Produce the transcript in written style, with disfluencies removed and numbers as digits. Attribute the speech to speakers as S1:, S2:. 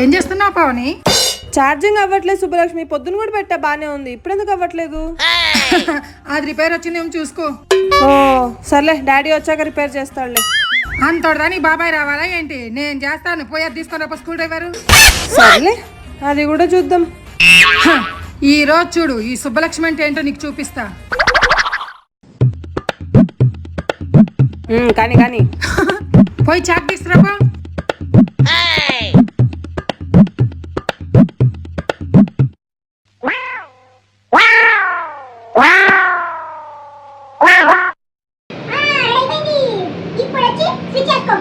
S1: ఏం చేస్తున్నావు పవని?
S2: ఛార్జింగ్ అవ్వట్లేదు సుబ్బలక్ష్మి. పొద్దున కూడా పెట్టా బానే ఉంది, ఇప్పుడు ఎందుకు అవ్వట్లేదు?
S1: అది రిపేర్ వచ్చిందేమో చూసుకో.
S2: ఓ సర్లే, డాడీ వచ్చాక రిపేర్ చేస్తాడులే.
S1: అంతోడదాని బాబాయ్ రావాలా ఏంటి? నేను చేస్తాను, పోయేది తీసుకొని రా స్కూల్ డ్రైవరు.
S2: సర్లే, అది కూడా చూద్దాం.
S1: ఈ రోజు చూడు, ఈ సుబ్బలక్ష్మి అంటే ఏంటో నీకు చూపిస్తా.
S2: కానీ కానీ
S1: పోయి చాక్ తీసుకురాపో.
S3: ఇప్పుడు వచ్చి స్విచ్ చేసుకో.